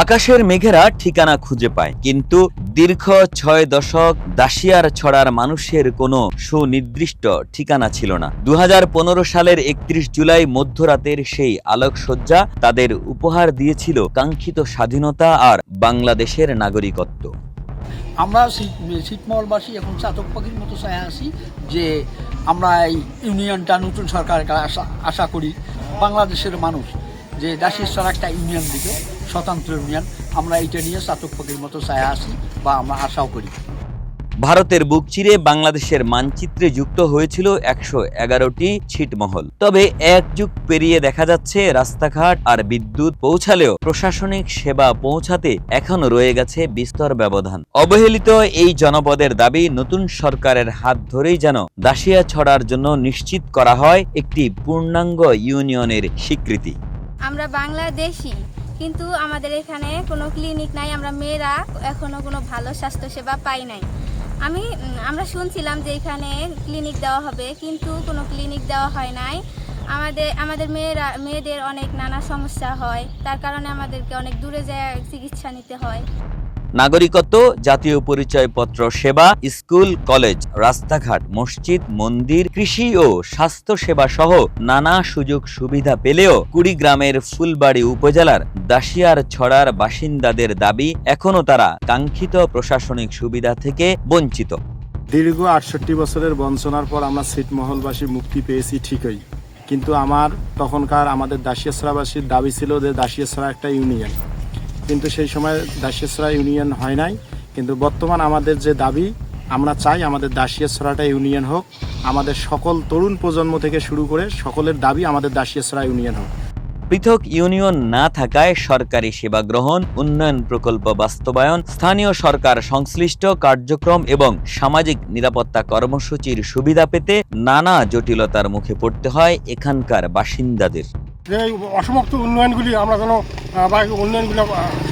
আকাশের মেঘেরা ঠিকানা খুঁজে পায়, কিন্তু দীর্ঘ ৬ দশক দাসিয়ার ছড়ার মানুষের কোনো সুনির্দিষ্ট ঠিকানা ছিল না। ২০১৫ সালের ৩১ জুলাই মধ্যরাতের সেই আলোকসজ্জা তাদের উপহার দিয়েছিল কাঙ্ক্ষিত স্বাধীনতা আর বাংলাদেশের নাগরিকত্ব। আমরা ছিটমহলবাসী এখন চাতক পাখির মতো চায় আছি যে আমরা এই ইউনিয়নটা নতুন সরকারের কাছে আশা করি। বাংলাদেশের মানুষ যে দাসিয়ার একটা ইউনিয়ন দিবে, স্বতন্ত্র ইউনিয়ন, আমরা এইটা নিয়ে চাতক পাখির মতো চায় আছি বা আমরা আশাও করি। ভারতের বুক চিরে বাংলাদেশের মানচিত্রে যুক্ত হয়েছিল ১১১টি ছিটমহল। তবে এক যুগ পেরিয়ে দেখা যাচ্ছে রাস্তাঘাট আর বিদ্যুৎ পৌঁছালেও প্রশাসনিক সেবা পৌঁছাতে এখনো রয়ে গেছে বিস্তর ব্যবধান। অবহেলিত এই জনপদের দাবি নতুন সরকারের হাত ধরেই যেন দাসিয়া ছড়ার জন্য নিশ্চিত করা হয় একটি পূর্ণাঙ্গ ইউনিয়নের স্বীকৃতি। আমরা বাংলাদেশি, কিন্তু আমাদের এখানে কোনো ক্লিনিক নাই। আমরা মেয়েরা এখনো কোনো ভালো স্বাস্থ্যসেবা পাই নাই। আমরা শুনছিলাম যে এখানে ক্লিনিক দেওয়া হবে, কিন্তু কোনো ক্লিনিক দেওয়া হয় নাই। আমাদের মেয়েদের অনেক নানা সমস্যা হয়, তার কারণে আমাদেরকে অনেক দূরে যায় চিকিৎসা নিতে হয়। নাগরিকত্ব, জাতীয় পরিচয়পত্র, সেবা, স্কুল, কলেজ, রাস্তাঘাট, মসজিদ, মন্দির, কৃষি ও স্বাস্থ্য সেবা সহ নানা সুযোগ সুবিধা পেলেও কুড়িগ্রামের ফুলবাড়ী উপজেলার দাসিয়ার ছড়ার বাসিন্দাদের দাবি এখনো তারা কাঙ্ক্ষিত প্রশাসনিক সুবিধা থেকে বঞ্চিত। দীর্ঘ ৬৮ বছরের বঞ্চনার পর আমরা ছিটমহলবাসী মুক্তি পেয়েছি ঠিকই, কিন্তু তখনকার আমাদের দাসিয়াছড়াবাসীর দাবি ছিল যে দাসিয়াছড়া একটা ইউনিয়ন, কিন্তু সেই সময় দাসিয়াছড়া ইউনিয়ন হয় নাই। কিন্তু বর্তমান আমাদের যে দাবি, আমরা চাই আমাদের দাসিয়াছড়াটা ইউনিয়ন হোক। আমাদের সকল তরুণ প্রজন্ম থেকে শুরু করে সকলের দাবি আমাদের দাসিয়াছড়া ইউনিয়ন হোক। পৃথক ইউনিয়ন না থাকায় সরকারি সেবা গ্রহণ, উন্নয়ন প্রকল্প বাস্তবায়ন, স্থানীয় সরকার সংশ্লিষ্ট কার্যক্রম এবং সামাজিক নিরাপত্তা কর্মসূচির সুবিধা পেতে নানা জটিলতার মুখে পড়তে হয় এখানকার বাসিন্দাদের। যে অসমাপ্ত উন্নয়নগুলি আমরা যেন উন্নয়নগুলো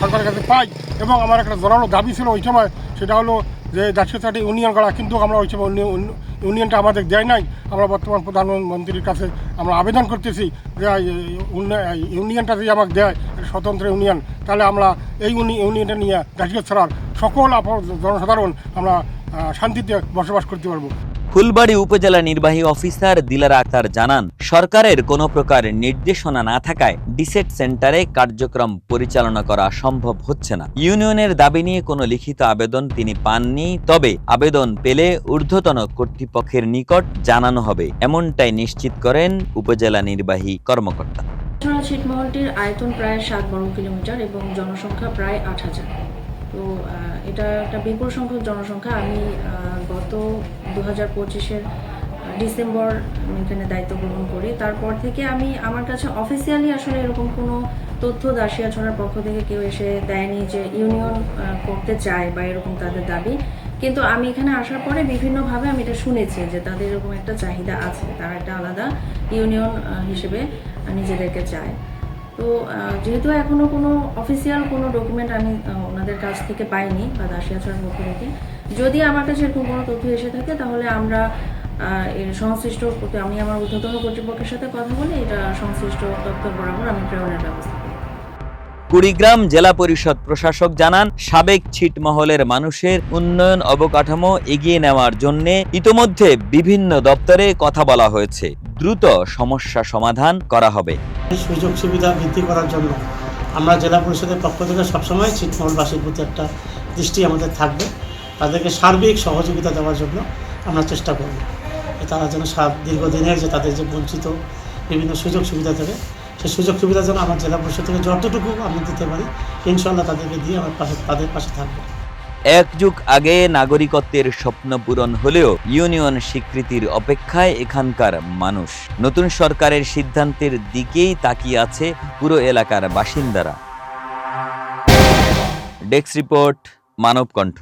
সরকারের কাছে পাই, এবং আমার একটা জোরালো দাবি ছিল ওই সময়, সেটা হলো যে দাসিয়াছড়াটি ইউনিয়ন করা, কিন্তু আমরা ওই সময় ইউনিয়নটা আমাদের দেয় নাই। আমরা বর্তমান প্রধানমন্ত্রীর কাছে আমরা আবেদন করতেছি যে ইউনিয়নটা যদি আমাকে দেয় স্বতন্ত্র ইউনিয়ন, তাহলে আমরা এই ইউনিয়নটা নিয়ে দাসিয়াছড়ার সকল জনসাধারণ আমরা শান্তিতে বসবাস করতে পারবো। ফুলবাড়ী উপজেলা নির্বাহী অফিসার দিলারা আক্তার জানান, সরকারের কোনো প্রকার নির্দেশনা না থাকায় ডিসেট সেন্টারে কার্যক্রম পরিচালনা করা সম্ভব হচ্ছে না। ইউনিয়নের দাবি নিয়ে কোনো লিখিত আবেদন তিনি পাননি, তবে আবেদন পেলে ঊর্ধ্বতন কর্তৃপক্ষের নিকট জানানো হবে, এমনটাই নিশ্চিত করেন উপজেলা নির্বাহী কর্মকর্তা। ছিটমহলটির আয়তন প্রায় ৭ বর্গ কিলোমিটার এবং জনসংখ্যা প্রায় ৮,০০০। তো এটা একটা বিপুল সংখ্যক জনসংখ্যা। আমি গত ২০২৫-এর ডিসেম্বর এখানে দায়িত্ব গ্রহণ করি। তারপর থেকে আমার কাছে অফিসিয়ালি আসলে এরকম কোনো তথ্য দাসিয়াছড়ার পক্ষ থেকে কেউ এসে দেয়নি যে ইউনিয়ন করতে চায় বা এরকম তাদের দাবি। কিন্তু আমি এখানে আসার পরে বিভিন্নভাবে আমি এটা শুনেছি যে তাদের এরকম একটা চাহিদা আছে, তারা একটা আলাদা ইউনিয়ন হিসেবে নিজেদেরকে চায়। তো যেহেতু এখনো কোনো অফিসিয়াল কোনো ডকুমেন্ট আমি ওনাদের কাছ থেকে পাইনি বা দাসিয়াছড়ার পক্ষ থেকে, যদি আমার কাছে এরকম কোনো তথ্য এসে থাকে তাহলে আমরা এর সংশ্লিষ্ট আমি আমার ঊর্ধ্বতন কর্তৃপক্ষের সাথে কথা বলে এটা সংশ্লিষ্ট দপ্তর বরাবর আমি প্রেরণের ব্যবস্থা করি। কুড়িগ্রাম জেলা পরিষদ প্রশাসক জানান, সাবেক ছিটমহলের মানুষের উন্নয়ন অবকাঠামো এগিয়ে নেওয়ার জন্য ইতোমধ্যে বিভিন্ন দপ্তরে কথা বলা হয়েছে, দ্রুত সমস্যা সমাধান করা হবে। সুযোগ সুবিধা বৃদ্ধি করার জন্য আমরা জেলা পরিষদের পক্ষ থেকে সবসময় ছিটমহলবাসীর প্রতি একটা দৃষ্টি আমাদের থাকবে। তাদেরকে সার্বিক সহযোগিতা দেওয়ার জন্য আমরা চেষ্টা করব, তারা যেন দীর্ঘদিনের যে তাদের যে বঞ্চিত বিভিন্ন সুযোগ সুবিধা দেবে, সেই সুযোগ সুবিধা যেন আমার জেলা পরিষদ থেকে যতটুকু আমি দিতে পারি ইনশাআল্লাহ তাদেরকে দিয়ে তাদের পাশে থাকবো। এক যুগ আগে নাগরিকত্বের স্বপ্ন পূরণ হলেও ইউনিয়ন স্বীকৃতির অপেক্ষায় এখানকার মানুষ। নতুন সরকারের সিদ্ধান্তের দিকেই তাকিয়ে আছে পুরো এলাকার বাসিন্দারা। ডেস্ক রিপোর্ট, মানব কণ্ঠ।